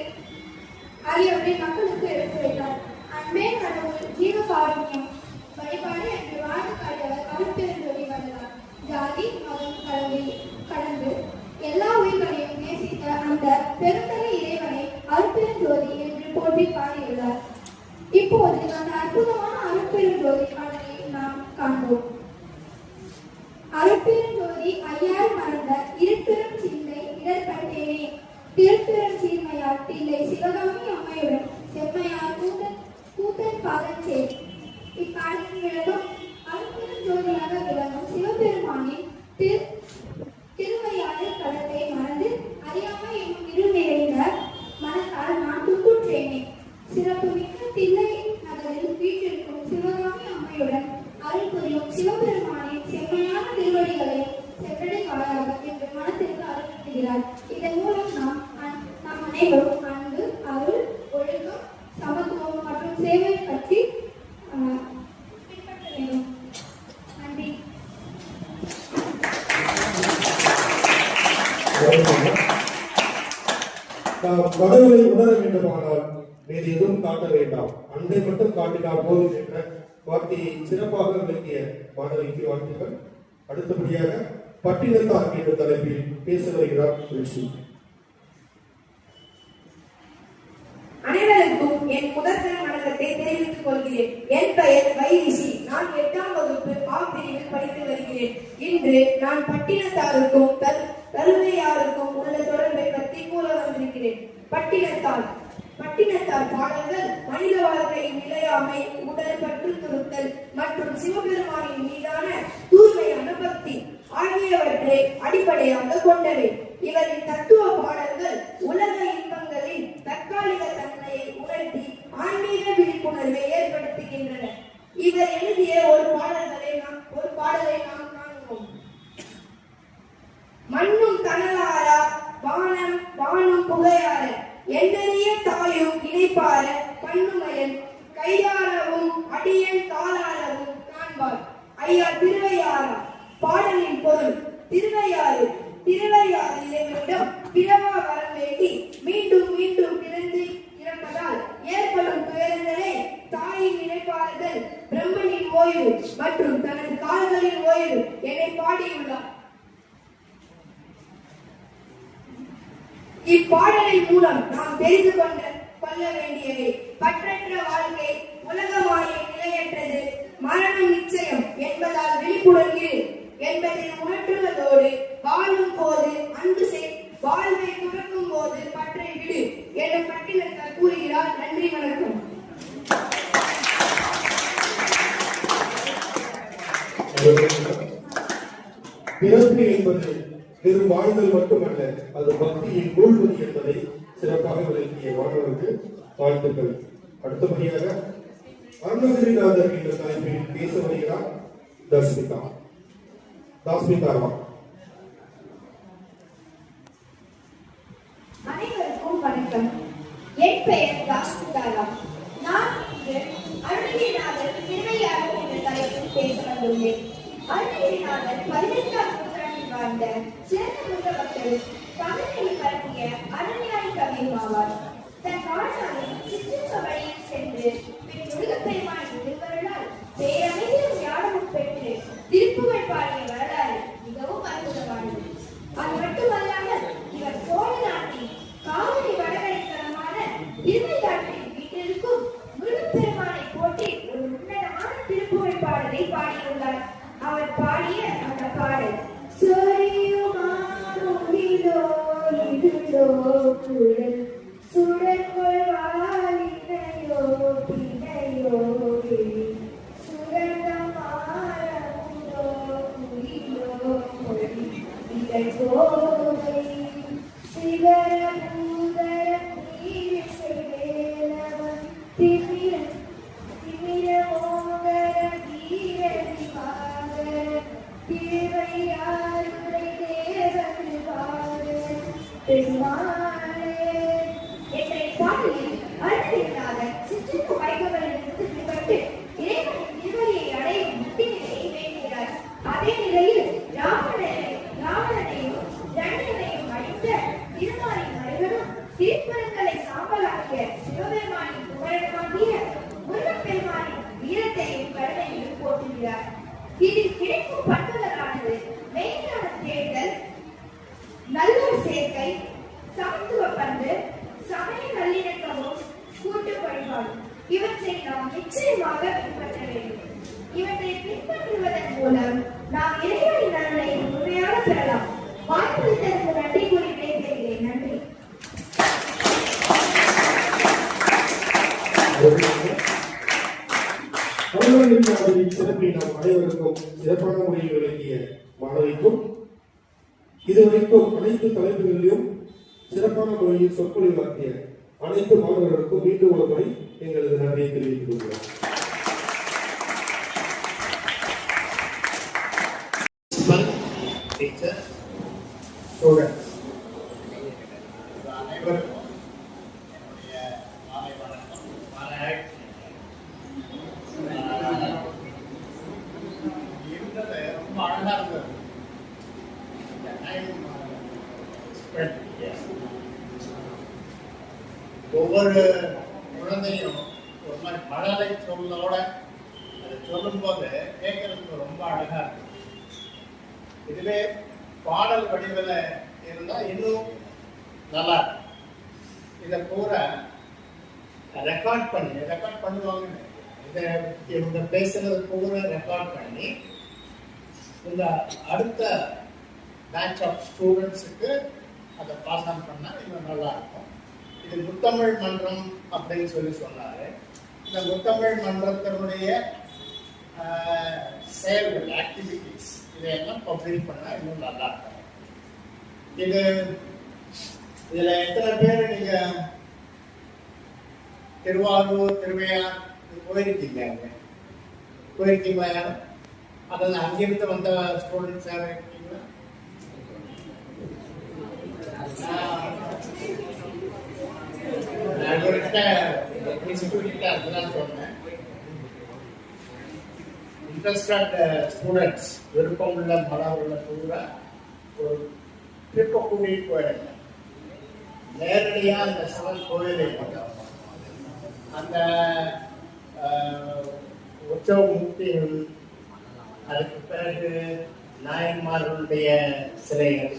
[SPEAKER 3] மக்களுக்கு எடுத்துரைத்தார். அன்பே கடவுள், ஜீவகாருண்யம் வழிபாடு என்று வாழ்ந்து காட்டியவர் அருட்பெருஞ்சோதி வள்ளலார். ஜாதி மதம் கடந்து எல்லா உயிர்களையும் நேசித்த அந்த பெருந்தகை இறைவனை அருட்பெருஞ்சோதி என்று போற்றி பாடியுள்ளார். இப்போது அந்த அற்புதமான அருட்பெருஞ்சோதி பாடலை நாம் காண்போம். அருட்பெருஞ்சோதி ஐயாறு மறந்த இருட்பெரும் சிந்தை இடர்பட்டேனே, திருப்பெரும் சீர்மையால் தில்லை சிவகாமி அம்மையுடன் செம்மையால் கூத்தன் பாதஞ்சே. இப்பாடலின் விளக்கம். அருட்பெருஞ்சோதியாக விளங்கும் சிவபெருமானின் திருவையாறு களத்தை மறந்து அறியாமை என்னும் இருள் நிறைந்த மனத்தால் நான் துன்புற்றேனே. சிறப்பு மிக்க தில்லை நகரில் வீற்றிருக்கும் சிவகாமி அம்மையுடன் அருள் புரியும் சிவபெருமானின் செம்மையான திருவடிகளை சென்றடை வாழாக என்று மனத்திற்கு அருள்கிறார். இதன் மூலம் நாம் அனைவரும் அன்பு, அருள், ஒழுக்கம், சமத்துவம் மற்றும் சேவை பற்றி பின்பற்ற வேண்டும். நன்றி.
[SPEAKER 2] நாம் கடவுளை உணர வேண்டுமானால் வேறு எதுவும் காட்ட வேண்டாம், அன்பை மட்டும் காட்டினால் போதும் என்ற வார்த்தையை சிறப்பாக விளக்கிய மாணவிக்கு வாழ்த்துக்கள். அடுத்தபடியாக பட்டினத்தார் என்ற தலைப்பில் பேச வருகிறார் ரிஷி.
[SPEAKER 6] அனைவருக்கும் என் முதற்கண வணக்கத்தை தெரிவித்துக் கொள்கிறேன். என் பெயர் வைரிசி. நான் 8ஆம் வகுப்பு ஆ பிரிவில் படித்து வருகிறேன். இன்று நான் பட்டினத்தாருக்கும் தருவையாருக்கும் உள்ள தொடர்பை பற்றி கூற வந்திருக்கிறேன். பட்டினத்தார் பாடல்கள் மனித வாழ்க்கையின் நிலையாமை, உடல் பற்றுத்துறுத்தல் மற்றும் சிவபெருமானின் மீதான தூய்மையான பக்தி ஆகியவற்றை அடிப்படையாக கொண்டவை. இவரின் தத்துவ பாடல்கள் உலக இன்பங்களின் தற்காலிக தன்மையை உணர்த்தி ஆன்மீக விழிப்புணர்வை ஏற்படுத்துகின்றன. இவர் எழுதிய ஒரு பாடலை நாம் காண்போம். மண்ணும் தனலாரா வானும் புகையார எண்ணறிய தாயும் இணைப்பார பண்ணுமயன் கையாரவும் அடியன் காலாரவும் காண்பார். ஐயா திருவையாரா. பாடலின் பொருள்: திருவையாறு இறைவனிடம் பிறவா வரம் வேண்டி மீண்டும் மீண்டும் பிறந்து இறப்பதால் ஏற்படும் துயரங்களை தாயின் நினைப்பாறுதல், பிரம்மனின் ஓய்வு மற்றும் தனது கால்களின் ஓய்வு என பாடியுள்ளார். இப்பாடலின் மூலம் நாம் தெரிந்து கொள்ள வேண்டியவை: பற்றற்ற வாழ்க்கை, உலக மாயை நிலையற்றது, மரணம் நிச்சயம் என்பதால் விழிப்புடன் இரு என்பதை உணர்த்துவதோடு, வாழும் போது அன்பு செய், வாழ்வை துறக்கும் போது பற்றை விடு என பட்டினத்தார் கூறுகிறார். நன்றி, வணக்கம்.
[SPEAKER 2] பிறப்பு என்பது வெறும் வாழ்தல் மட்டுமல்ல, அது பக்தியில் மூழ்குவது என்பதை சிறப்பாக விளக்கிய மாணவருக்கு வாழ்த்துக்கள். அடுத்தபடியாக அருணகிரிநாதர் என்ற தலைப்பில் பேச வருகிறார் தாஸ்மிதா.
[SPEAKER 3] அனைவருக்கும் வணக்கம். என் பெயர் தாஸ்மிதா. நான் இன்று அருணகிரிநாதர் திருவையாறு என்ற தலைப்பில் பேச வந்துள்ளேன். அருணகிரிநாதர் 18ஆம் நூற்றாண்டில் வாழ்ந்த சிறந்த புத்த பக்தர், தமிழில் பரப்பிய அருண்ஞானி கவியும் ஆவார். தன் வாழ்நாளில் சிற்றின்ப வழியில் சென்று பின் முருகப்பெருமானின் திருவருளால் பேரமைதியும் ஞானமும் பெற்று திருப்புகழ் பாடிய வரலாறு மிகவும் அற்புதமானது. அது மட்டுமல்லாமல் இவர் சோழ நாட்டின் காவிரி வடகரைத்தலமான திருவையாற்றில் வீட்டிற்கும் முருகப்பெருமானை போற்றி ஒரு உன்னதமான திருப்புகழ் பாடலை பாடியுள்ளார். அவர் பாடிய அந்த பாடல்: சுடற்கொள்வாலினையோ பிணையோ சுரந்தமாரமுதோ குயிலோ மொழி இதழ் கோவை சிவரபூதர நீரிசைவேலவன் திமிர மோகர வீரதி பாகர திருவையாறுரை தேவன் பாகர பெருமாளே என்ற பாடலில் அருணகிரிநாதர் சிற்றின்ப வைபவங்களிலிருந்து விடுபட்டு இறைவனின் திருவடியை அடையும் முக்தி நிலையை வேண்டுகிறார். அதே நிலையில் ராவணனையும் தண்டனையும் அழித்த திருமாலின் மறைவனும் திருப்பரங்களை சாம்பலாக்கிய சிவபெருமானின் புகழமாகிய முருகப்பெருமானின் வீரத்தையும் கருணையையும் போற்றுகிறார். இதில் கிடைக்கும் பண்புகளானது மெய்ஞான தேர்தல், நல்லோர் சேர்க்கை, சமத்துவ பண்பு, சமய நல்லிணக்கமும், கூட்டு வழிபாடு இவற்றை நாம் நிச்சயமாக பின்பற்ற வேண்டும். இவற்றை பின்பற்றுவதன் மூலம் நாம் இறைவனின் நலனை முழுமையாக பெறலாம். வாய்ப்பளித்ததற்கு நன்றி கூறி விடைபெறுகிறேன். நன்றி.
[SPEAKER 2] அருணகிரிநாதரின் சிறப்பை நாம் அனைவருக்கும் சிறப்பான முறையில் விளக்கிய மாணவிக்கும், இதுவரைக்கும் அனைத்து தலைப்புகளிலும் சிறப்பான முறையில் சொற்பொழிவாக்கிய அனைத்து மாணவர்களுக்கும் மீண்டும் ஒரு முறை எங்களது நன்றியை தெரிவித்துக் கொள்கிறோம்.
[SPEAKER 7] Teachers, students, அனைவருக்கும் என்னுடைய மாலை வணக்கம். இருந்தது ரொம்ப அழகா இருந்தது. ஒவ்வொரு குழந்தையும் ஒரு மாதிரி மழலை சொல்லோட அதை சொல்லும் போது கேட்கறதுக்கு ரொம்ப அழகா இருக்கு. இதுவே பாடல் வடிவில் இருந்தால் இன்னும் நல்லா இருக்கு. இதை பூரா ரெக்கார்ட் பண்ணுவாங்க. இதை இவங்க பேசுறது பூரா ரெக்கார்ட் பண்ணி இந்த அடுத்த பேட்ச் ஆஃப் ஸ்டூடெண்ட்ஸுக்கு அதை பாஸ் ஆன் பண்ணால் இன்னும் நல்லா இருக்கும். இது முத்தமிழ் மன்றம் அப்படின்னு சொல்லி சொன்னாரு. இந்த முத்தமிழ் மன்றத்தினுடைய செயல்கள், ஆக்டிவிட்டிஸ் இதையெல்லாம் பப்ளிஷ் பண்ணால் இன்னும் நல்லா இருக்கும். இதுல எத்தனை பேர் நீங்க திருவாரூர், திருவையார் போயிருக்கீங்களா யாரும்? அதாவது அங்கிருந்து வந்த ஸ்டூடெண்ட்ஸ் யாரும் இருக்கீங்களா? சொன்னேன். இன்ட்ரெஸ்டட் ஸ்டூடெண்ட்ஸ், விருப்பம் உள்ள மாணவர்கள் கூட ஒரு ட்ரிப்பை கூட்டிகிட்டு போயிடுங்க. நேரடியாக அந்த சிவன் கோயிலை அந்த உற்சவ மூர்த்திகள், அதுக்கு பிறகு நாயன்மார்களுடைய சிலைகள்,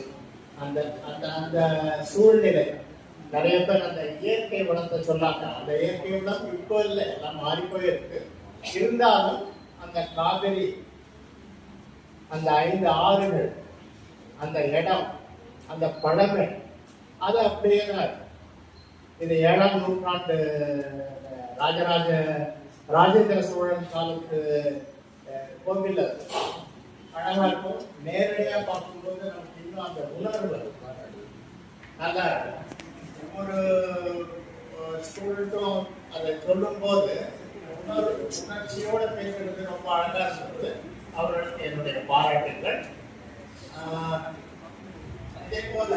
[SPEAKER 7] அந்த அந்த அந்த சூழ்நிலை, நிறைய பேர் அந்த இயற்கை வளத்தை சொன்னாங்க. அந்த இயற்கை வளம் இப்போ இல்லை, எல்லாம் மாறி போயிருக்கு. இருந்தாலும் அந்த காவிரி, அந்த 5 ஆறுகள், அந்த இடம், அந்த பழமை, அது அப்படியே தான். இது 7ஆம் நூற்றாண்டு ராஜேந்திர சோழன் காலத்து கோவில். அழகா இருக்கும். நேரடியாக பார்க்கும்போது நமக்கு இன்னும் அந்த உணர்வு நல்லா இருக்கும். ஒரு ஸ்டூடெண்ட்டும் அதை சொல்லும் போது உணர்ச்சியோட பேசுறது ரொம்ப அழகா இருந்தது. அவர்களுக்கு என்னுடைய பாராட்டுகள். அதே போல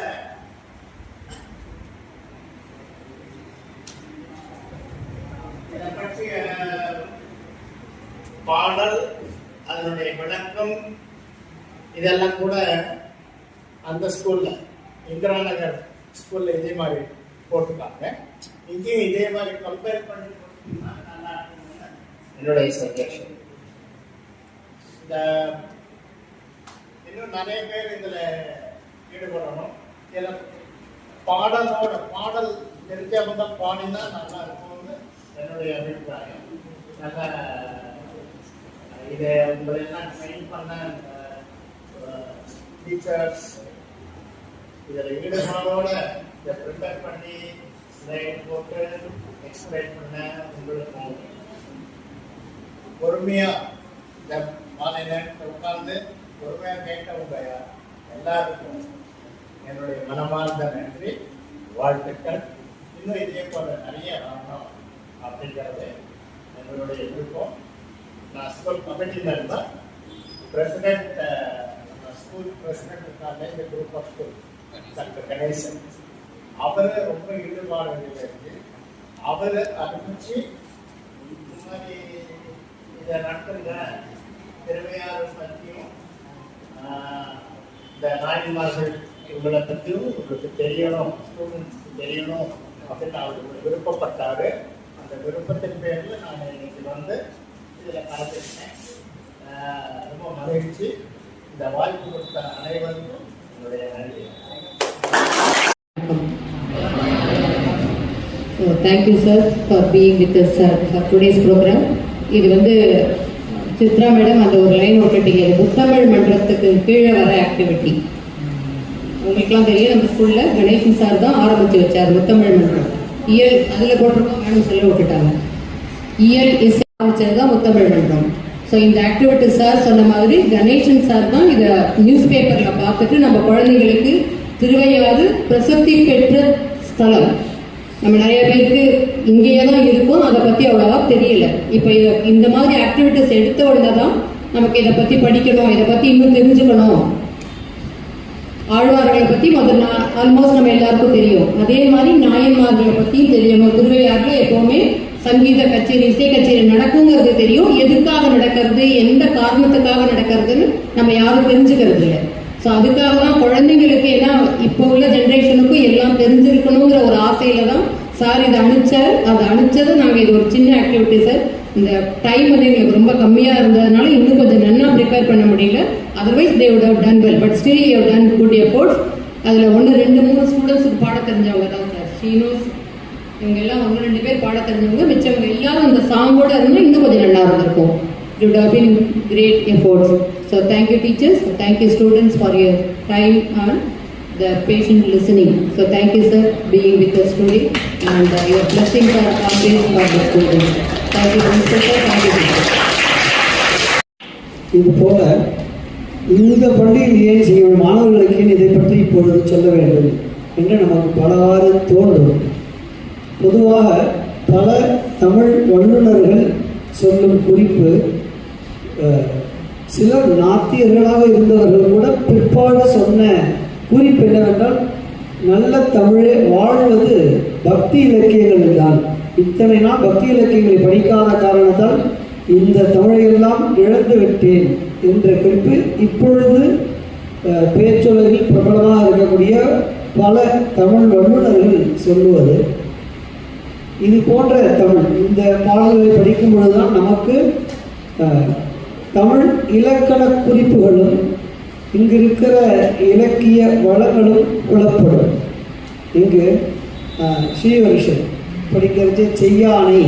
[SPEAKER 7] இதை பற்றிய பாடல், அதனுடைய விளக்கம், இதெல்லாம் கூட அந்த ஸ்கூல்ல, இந்திரா நகர் ஸ்கூல்ல இதே மாதிரி போட்டுருக்காங்க. இங்கேயும் இதே மாதிரி கம்பேர் பண்ணி போட்டுருக்கீங்கன்னா நல்லா இருக்கும்னு என்னுடைய சஜஷன். இந்த இன்னும் நிறைய பேர் இதுல ஈடுபடணும். இதுல பாடல் தெரிஞ்சவங்க பாடினா நல்லா இருக்கும்னு என்னுடைய அபிப்பிராயம். நல்லா இதை உங்களெல்லாம் ட்ரெயின் பண்ண டீச்சர்ஸ் இதில் ஈடுபாடோட இதை ப்ரிப்பேர் பண்ணி ஸ்லைட் போட்டு எக்ஸ்பிளைன் பண்ண உங்களுக்கு பொறுமையாக இந்த மாலை நேரத்தில் உட்கார்ந்து பொறுமையாக கேட்டவங்க எல்லாருக்கும் என்னுடைய மனமார்ந்த நன்றி, வாழ்த்துக்கள். இன்னும் இதே போல நிறைய வரணும் அப்படிங்கிறது எங்களுடைய விருப்பம். நான் school committee member, president, school president இருக்காங்க இந்த group of school, doctor Ganesan. அவர் ரொம்ப ஈடுபாடு இருக்கு. அவர் அறிவிச்சு இந்த மாதிரி இதை நடத்துங்க, திருவையாறு பற்றியும் இந்த நாயன்மார்கள் இவங்களை பற்றியும் உங்களுக்கு தெரியணும், ஸ்டூடெண்ட்ஸ்க்கு தெரியணும் அப்படின்னு அவர் விருப்பப்பட்டாரு. அந்த விருப்பத்தின் பேரில் நான் இன்னைக்கு வந்து இதில் கலந்துருக்கேன். ரொம்ப மகிழ்ச்சி. இந்த வாய்ப்பு கொடுத்த அனைவருக்கும் என்னுடைய நன்றி.
[SPEAKER 8] So thank you sir for being with us for today's program. இது வந்து சித்ரா மேடம் அந்த ஒரு லைன் விட்டுட்டீங்க, முத்தமிழ் மன்றத்துக்கு கீழே வர ஆக்டிவிட்டி. உங்களுக்குலாம் தெரியும், நம்ம ஸ்கூலில் கணேசன் சார் தான் ஆரம்பித்து வச்சார் முத்தமிழ் மன்றம். இயல் அதில் போட்டிருக்கோம், மேடம் சொல்லி விட்டுட்டாங்க. இயல் இசை ஆரம்பிச்சது தான் முத்தமிழ் மன்றம். ஸோ இந்த ஆக்டிவிட்டி சார் சொன்ன மாதிரி கணேசன் சார் தான் இதை நியூஸ் பேப்பரில் பார்த்துட்டு நம்ம குழந்தைங்களுக்கு திருவையாறு பிரசித்தி பெற்ற ஸ்தலம், நம்ம நிறைய பேருக்கு இங்கேயே தான் இருக்கும், அதை பற்றி அவ்வளோவா தெரியல. இப்போ இந்த மாதிரி ஆக்டிவிட்டிஸ் எடுத்த உடனே தான் நமக்கு இதை பற்றி படிக்கணும், இதை பற்றி இன்னும் தெரிஞ்சுக்கணும். ஆழ்வார்களை பற்றி முதல்ல ஆல்மோஸ்ட் நம்ம எல்லாருக்கும் தெரியும். அதே மாதிரி நாயன்மார்களை பற்றியும் தெரியணும். திருவையாறுல எப்போவுமே சங்கீத கச்சேரி, இசை கச்சேரி நடக்குங்கிறது தெரியும். எதுக்காக நடக்கிறது, எந்த காரணத்துக்காக நடக்கிறதுன்னு நம்ம யாரும் தெரிஞ்சுக்கிறது இல்லை. ஸோ அதுக்காக தான் குழந்தைங்களுக்கு, ஏன்னா இப்போ உள்ள ஜென்ரேஷனுக்கும் எல்லாம் தெரிஞ்சிருக்கணுங்கிற ஒரு ஆசையில தான் சார் இதை அனுப்பிச்சார். அதை அனுப்பிச்சது நாங்கள் இது ஒரு சின்ன ஆக்டிவிட்டி சார். இந்த டைம் வந்து எங்களுக்கு ரொம்ப கம்மியாக இருந்ததுனால இன்னும் கொஞ்சம் நல்லா ப்ரிப்பேர் பண்ண முடியல. Otherwise they would have done well, but still you have done good efforts. அதில் 1, 2, 3 ஸ்டூடெண்ட்ஸுக்கு பாட தெரிஞ்சவங்க தான் சார். ஷீனோஸ் இவங்க எல்லாம் 1-2 பேர் பாட தெரிஞ்சவங்க, மிச்சவங்க எல்லாரும் அந்த சாங்கோட இருந்தால் இன்னும் கொஞ்சம் நல்லா இருந்திருக்கும். It would have been great efforts. So thank you teachers, thank you students for your time and the patient listening. So thank you sir being with us today and your blessings are always for the students. Thank you Mr. Sir, thank you teacher.
[SPEAKER 9] இது போல இந்த பள்ளியில் ஏன் செய்யும் மாணவர்களுக்கு இதை பற்றி இப்பொழுது சொல்ல வேண்டும் என்று நமக்கு பலவாறு தோன்றும். பொதுவாக பல தமிழ் வல்லுநர்கள் சொல்லும் குறிப்பு, சிலர் நாத்தியர்களாக இருந்தவர்கள் கூட பிற்பாடு சொன்ன குறிப்பு என்னவென்றால், நல்ல தமிழே வாழ்வது பக்தி இலக்கியங்களில் தான். இத்தனை நாள் பக்தி இலக்கியங்களை படிக்காத காரணத்தால் இந்த தமிழையெல்லாம் இழந்து விட்டேன் என்ற குறிப்பு இப்பொழுது பேச்சுலகில் பிரபலமாக இருக்கக்கூடிய பல தமிழ் வல்லுநர்கள் சொல்லுவது. இது போன்ற தமிழ் இந்த பாடல்களை படிக்கும் பொழுதுதான் நமக்கு தமிழ் இலக்கண குறிப்புகளும் இங்கு இருக்கிற இலக்கிய வளங்களும் புலப்படும். இங்கு ஸ்ரீவரிஷன் படிக்கிறது செய்யானை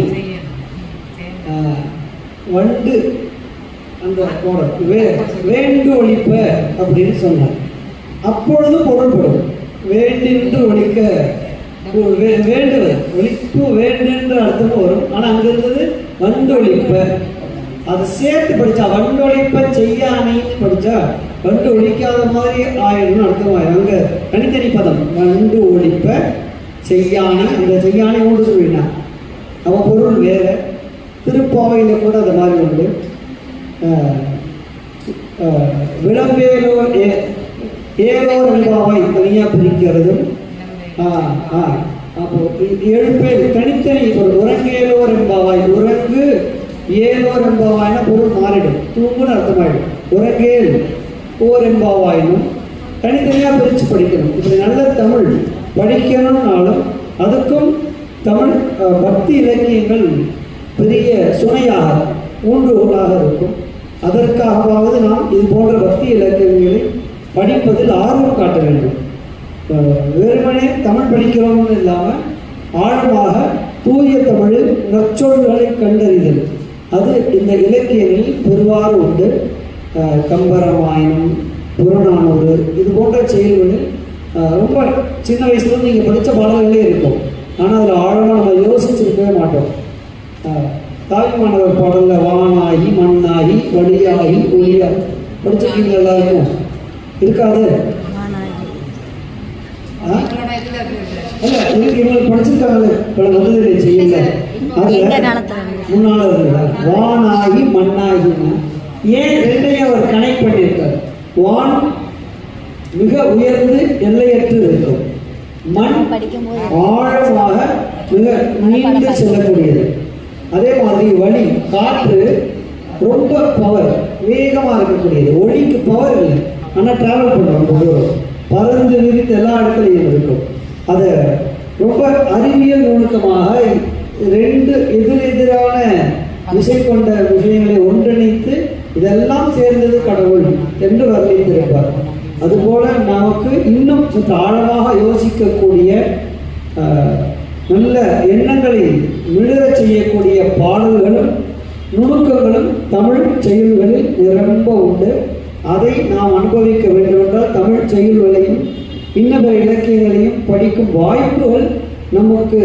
[SPEAKER 9] வண்டு அந்த பாடல் வேண்டு ஒழிப்ப அப்படின்னு சொன்னார். அப்பொழுது பொருள்படும். வேண்டின்று ஒழிக்க வேண்டுவது ஒழிப்பு வேண்டுன்ற அர்த்தமும் வரும். ஆனால் அங்கே இருந்தது வண்டு ஒழிப்ப, அதை சேர்த்து படித்தா வண்டு ஒழிப்ப செய்யானைன்னு படித்தா வண்டு ஒழிக்காத மாதிரி ஆயிடும்னு அர்த்தமாயிடும். அங்கே தனித்தனி பதம் வண்டு ஒழிப்ப செய்யானை, அந்த செய்யானை கூட சொல்லினான். அவன் பொருள் வேறு. திருப்பாவையில் கூட அது மாதிரி உண்டு. விளம்பேலோ ஏலோர் என்பாவை தனியாக பிரிக்கிறதும், அப்போ 7 பேர் தனித்தனி பொருள். உறங்கேலோர் என்பாவாய், உறங்கு ஏலோர் என்பாவாய்னா பொருள் மாறிடும், தூங்குன்னு அர்த்தமாயிடும். உறங்கேல் ஓர் என்பாவாயினும் தனித்தனியாக பிரித்து படிக்கணும். இப்படி நல்ல தமிழ் படிக்கணும்னாலும் அதுக்கும் தமிழ் பக்தி இலக்கியங்கள் பெரிய சுமையாக ஊன்றுகோலாக இருக்கும். அதற்காகவாவது நாம் இது போன்ற பக்தி இலக்கியங்களை படிப்பதில் ஆர்வம் காட்ட வேண்டும். வெறுமனே தமிழ் படிக்கிறோம்னு இல்லாமல் ஆழமாக தூய தமிழில் நற்சொல்களை கண்டறிதல், அது இந்த இலக்கியங்களில் பெருவாறு உண்டு. கம்பராமாயணம், புறநானூறு இது போன்ற செயல்களில் ரொம்ப சின்ன வயசுலேருந்து நீங்கள் படித்த பாடல்களே இருக்கும். ஆனால் அதில் ஆழமாக நம்ம யோசிச்சிருக்கவே மாட்டோம். தாய்மானவர் பாடலில் வானாகி மண்ணாகி வழியாகி ஒளியாகி படிச்சிருக்கீங்க எல்லாருக்கும்? இருக்காது? இல்லை, இவங்களுக்கு படிச்சிருக்காங்க. பல வந்ததில்லை செய்யல. அதில் முன்னால் இருந்தார் வானாகி மண்ணாகினா ஏன் ரெண்டையும் அவர் கனெக்ட் பண்ணியிருக்கார். வான் மிக உயர்ந்து எல்லையற்று இருக்கும், மண் ஆழமாக மிக நீண்டு செல்லக்கூடியது. அதே மாதிரி வழி, காற்று ரொம்ப பவர் வேகமாக இருக்கக்கூடியது. ஒளிக்கு பவர் இல்லை, ஆனால் டிராவல் பண்ணுறோம் ரொம்ப தூரம், பறந்து விரித்து எல்லா இடத்துலையும் இருக்கும். அதை ரொம்ப அறிவியல் நுணுக்கமாக 2 எதிரெதிரான விசை கொண்ட விஷயங்களை ஒன்றிணைத்து இதெல்லாம் சேர்ந்தது கடவுள் என்று வர்ணித்திருப்பார். அதுபோல நமக்கு இன்னும் சற்று ஆழமாக யோசிக்கக்கூடிய நல்ல எண்ணங்களை விழுறச் செய்யக்கூடிய பாடல்களும் நுணுக்கங்களும் தமிழ் செயல்களில் நிரம்ப உண்டு. அதை நாம் அனுபவிக்க வேண்டுமென்றால் தமிழ் செயல்களையும் இன்னும் இலக்கியங்களையும் படிக்கும் வாய்ப்புகள் நமக்கு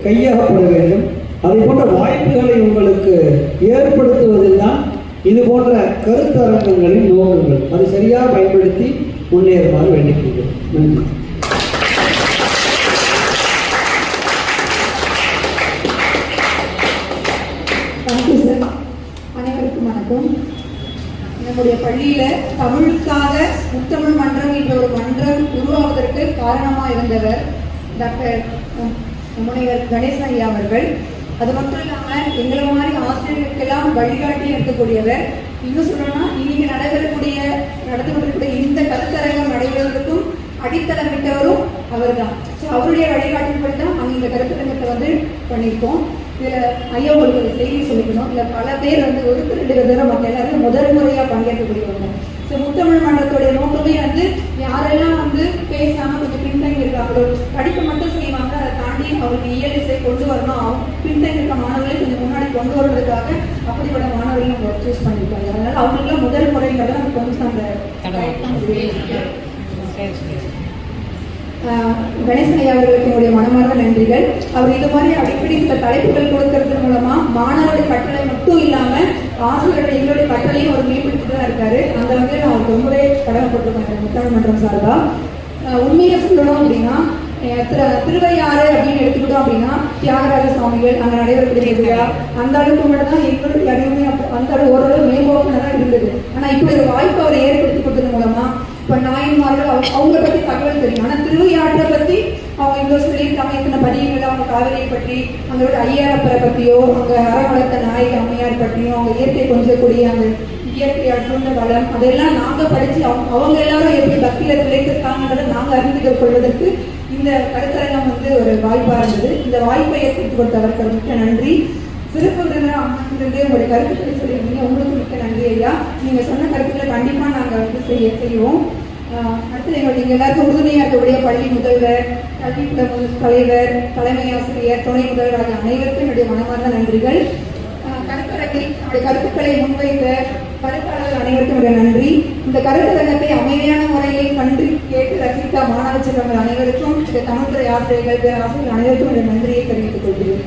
[SPEAKER 9] கையாகப்பட வேண்டும். அதை போன்ற வாய்ப்புகளை உங்களுக்கு ஏற்படுத்துவதில் தான் இது போன்ற கருத்தரங்கங்களின் நோக்கங்கள். அது சரியாக பயன்படுத்தி முன்னேறுமாறு வேண்டிக்கிறேன். நன்றி.
[SPEAKER 4] Thank you sir. அனைவருக்கும் வணக்கம். நம்முடைய பள்ளியில் தமிழுக்காக முத்தமிழ் மன்றம் என்ற ஒரு மன்றம் உருவாவதற்கு காரணமாக இருந்தவர் டாக்டர் முனைவர் கணேசன் ஐயா அவர்கள். அது மட்டும் இல்லாமல் எங்களை மாதிரி ஆசிரியர்களுக்கெல்லாம் வழிகாட்டி இருக்கக்கூடியவர். இன்னும் சொல்லணும்னா இன்னைக்கு நடந்து கொண்டிருக்கூடிய இந்த கருத்தரங்கம் நடைபெறுவதற்கும் அடித்தளமிட்டவரும் அவர் தான். ஸோ அவருடைய வழிகாட்டின்படி தான் நாங்கள் இந்த கருத்தரங்கத்தை பண்ணியிருக்கோம். இதில் ஐயா உங்களுக்கு ஒரு செய்தி சொல்லிக்கணும். இல்லை பல பேர் ஒரு 2 பேரும் மற்ற எல்லாருமே முதல் முறையாக பங்கேற்கக்கூடியவங்க. ஸோ முத்தமிழ் மன்றத்துடைய நோக்கமே யாரெல்லாம் பேசாமல் கொஞ்சம் பின்தங்கி இருக்காங்களோ, படிப்பு மட்டும் செய்வாங்க, அதை தாண்டி
[SPEAKER 10] அவருக்கு இயல் இசை கொண்டு வரணும், அவங்க பின்தங்கி இருக்க மாணவர்களை கொஞ்சம் முன்னாடி கொண்டு வருவதற்காக அப்படிப்பட்ட மாணவர்கள் நம்ம சூஸ் பண்ணியிருக்காங்க. அதனால அவங்களுக்குலாம் முதல் முறைங்கிறத நம்ம கொஞ்சம் கணேசன் ஐயா அவர்களுக்கு என்னுடைய மனமார்ந்த நன்றிகள். அவர் இது மாதிரி அடிக்கடி சில தலைப்புகள் கொடுக்கறது மூலமா மாணவருடைய கட்டளை மட்டும் இல்லாம ஆசிரியர்கள் எங்களுடைய கட்டளையும் அவர் மேம்படுத்தி தான் இருக்காரு. அந்த வகையில் நான் அவருக்கு ரொம்பவே கடமைப்பட்டிருக்கேன் முத்தமிழ் மன்றம் சார்பா. உண்மையை சொல்லணும் அப்படின்னா திருவையாறு அப்படின்னு எடுத்துக்கிட்டோம் அப்படின்னா தியாகராஜ சுவாமிகள் அங்கே நடைபெறக்கூடிய விழா அந்த அளவுக்கு மட்டும் தான் எங்களுடைய அறிவுமே அந்த அளவு ஓரளவு மேம்போக்குனதான் இருந்தது. ஆனால் இப்படி ஒரு வாய்ப்பு அவரை ஏற்படுத்தி கொடுத்தது மூலமா இப்போ நாயன்மார்கள் அவங்க பற்றி தகவல் தெரியும். ஆனால் திருவையாற்றை பற்றி அவங்க இவ்வளோ சொல்லியிருக்காங்க, இத்தனை பதியங்கள் அவங்க காவிரியை பற்றி, அவங்களோட ஐயாரப்பரை பற்றியோ அவங்க அறவளர்த்த நாயகி அம்மையார் பற்றியும் அவங்க இயற்கை கொஞ்சக்கூடிய அந்த இயற்கை அற்றுண்ட வளம் அதெல்லாம் நாங்கள் படித்து அவங்க எல்லாரும் எப்படி பக்தியில் திளைத்திருக்காங்கன்றதை நாங்கள் அறிந்து கொள்வதற்கு இந்த கருத்தரங்கம் ஒரு வாய்ப்பாக இருந்தது. இந்த வாய்ப்பை ஏற்படுத்தி கொடுத்தவருக்கு மிக்க நன்றி. சிறப்பு விருந்தினர் அம்மாவிலிருந்து உங்களுடைய கருத்துக்களை சொல்லியிருந்தீங்க, உங்களுக்கு மிக்க நன்றி ஐயா. நீங்கள் சொன்ன கருத்துக்களை கண்டிப்பாக நாங்கள் செய்வோம். அடுத்து நீங்கள் எல்லாருக்கும் உறுதுணையாக இருக்கக்கூடிய பள்ளி முதல்வர், கல்விக்கூட தலைவர், தலைமை ஆசிரியர், துணை முதல்வர் ஆகிய அனைவருக்கும் என்னுடைய மனமார்ந்த நன்றிகள். கருத்தரங்கில் நம்முடைய கருத்துக்களை முன்வைத்த கருத்தாளர்கள் அனைவருக்கும் நன்றி. இந்த கருத்தரங்கத்தை அமைதியான முறையில் கண்டு கேட்டு ரசித்த மாணவ செல்வங்கள் அனைவருக்கும், இந்த தமிழ்துறை ஆசிரியர்கள், பேராசிரியர்கள் அனைவருக்கும் நன்றியை தெரிவித்துக் கொள்கிறேன்.